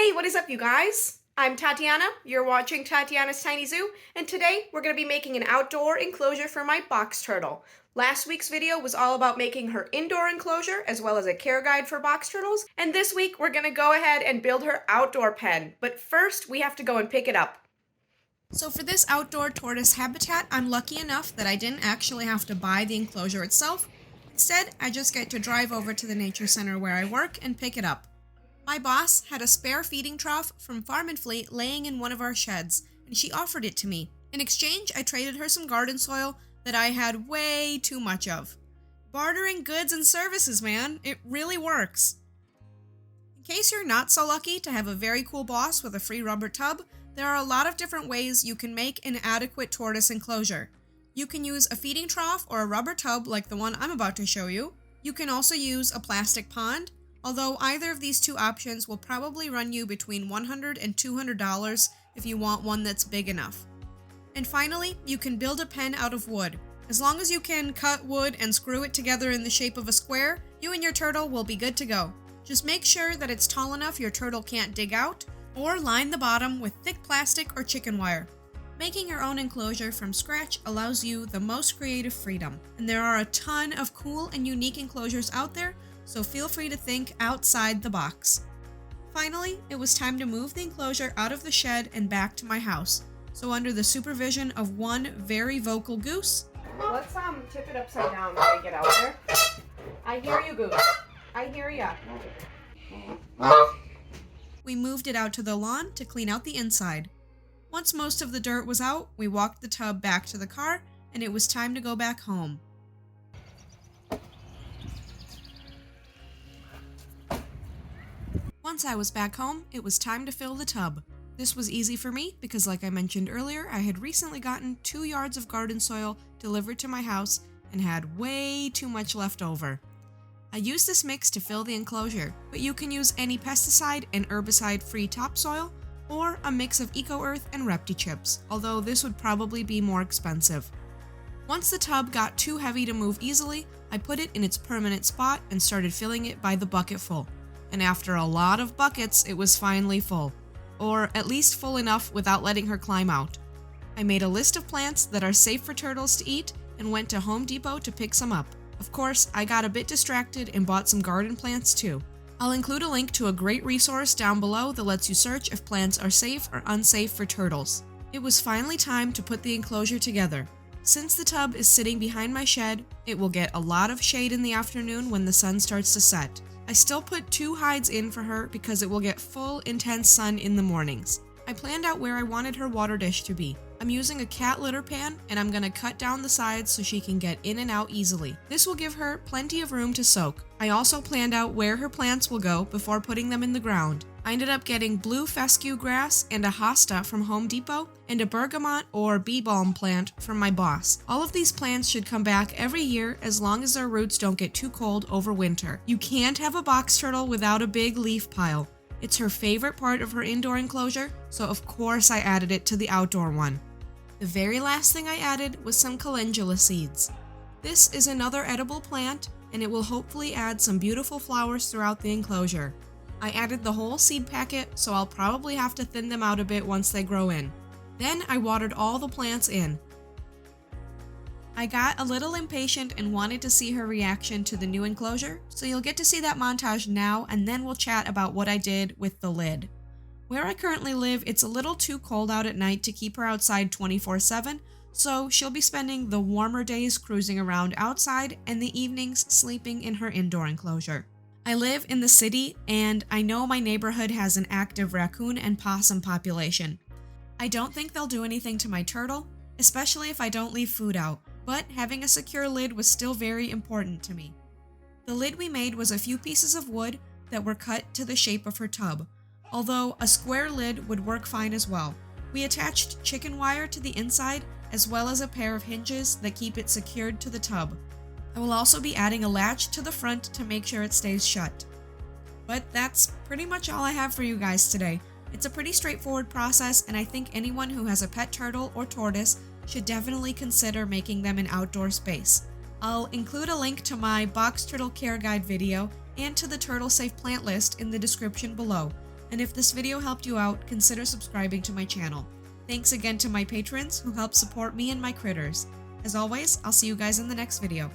Hey, what is up, you guys? I'm Tatiana. You're watching Tatiana's Tiny Zoo, and today we're going to be making an outdoor enclosure for my box turtle. Last week's video was all about making her indoor enclosure as well as a care guide for box turtles, and this week we're going to go ahead and build her outdoor pen. But first, we have to go and pick it up. So for this outdoor tortoise habitat, I'm lucky enough that I didn't actually have to buy the enclosure itself. Instead, I just get to drive over to the nature center where I work and pick it up. My boss had a spare feeding trough from Farm and Fleet laying in one of our sheds, and she offered it to me. In exchange, I traded her some garden soil that I had way too much of. Bartering goods and services, man. It really works. In case you're not so lucky to have a very cool boss with a free rubber tub, there are a lot of different ways you can make an adequate tortoise enclosure. You can use a feeding trough or a rubber tub like the one I'm about to show you. You can also use a plastic pond, although either of these two options will probably run you between $100 and $200 if you want one that's big enough. And finally, you can build a pen out of wood. As long as you can cut wood and screw it together in the shape of a square, you and your turtle will be good to go. Just make sure that it's tall enough your turtle can't dig out, or line the bottom with thick plastic or chicken wire. Making your own enclosure from scratch allows you the most creative freedom, and there are a ton of cool and unique enclosures out there, so feel free to think outside the box. Finally, it was time to move the enclosure out of the shed and back to my house. So under the supervision of one very vocal goose... Let's tip it upside down when I get out there. I hear you, Goose. I hear ya. We moved it out to the lawn to clean out the inside. Once most of the dirt was out, we walked the tub back to the car, and it was time to go back home. Once I was back home, it was time to fill the tub. This was easy for me because, like I mentioned earlier, I had recently gotten 2 yards of garden soil delivered to my house and had way too much left over. I used this mix to fill the enclosure, but you can use any pesticide and herbicide-free topsoil or a mix of eco-earth and repti-chips, although this would probably be more expensive. Once the tub got too heavy to move easily, I put it in its permanent spot and started filling it by the bucket full. And after a lot of buckets, it was finally full. Or at least full enough without letting her climb out. I made a list of plants that are safe for turtles to eat and went to Home Depot to pick some up. Of course, I got a bit distracted and bought some garden plants too. I'll include a link to a great resource down below that lets you search if plants are safe or unsafe for turtles. It was finally time to put the enclosure together. Since the tub is sitting behind my shed, it will get a lot of shade in the afternoon when the sun starts to set. I still put 2 hides in for her because it will get full, intense sun in the mornings. I planned out where I wanted her water dish to be. I'm using a cat litter pan, and I'm gonna cut down the sides so she can get in and out easily. This will give her plenty of room to soak. I also planned out where her plants will go before putting them in the ground. I ended up getting blue fescue grass and a hosta from Home Depot, and a bergamot or bee balm plant from my boss. All of these plants should come back every year as long as their roots don't get too cold over winter. You can't have a box turtle without a big leaf pile. It's her favorite part of her indoor enclosure, so of course I added it to the outdoor one. The very last thing I added was some calendula seeds. This is another edible plant, and it will hopefully add some beautiful flowers throughout the enclosure. I added the whole seed packet, so I'll probably have to thin them out a bit once they grow in. Then I watered all the plants in. I got a little impatient and wanted to see her reaction to the new enclosure, so you'll get to see that montage now, and then we'll chat about what I did with the lid. Where I currently live, it's a little too cold out at night to keep her outside 24/7, so she'll be spending the warmer days cruising around outside and the evenings sleeping in her indoor enclosure. I live in the city, and I know my neighborhood has an active raccoon and possum population. I don't think they'll do anything to my turtle, especially if I don't leave food out, but having a secure lid was still very important to me. The lid we made was a few pieces of wood that were cut to the shape of her tub, although a square lid would work fine as well. We attached chicken wire to the inside as well as a pair of hinges that keep it secured to the tub. I will also be adding a latch to the front to make sure it stays shut. But that's pretty much all I have for you guys today. It's a pretty straightforward process, and I think anyone who has a pet turtle or tortoise should definitely consider making them an outdoor space. I'll include a link to my box turtle care guide video and to the turtle safe plant list in the description below. And if this video helped you out, consider subscribing to my channel. Thanks again to my patrons who help support me and my critters. As always, I'll see you guys in the next video.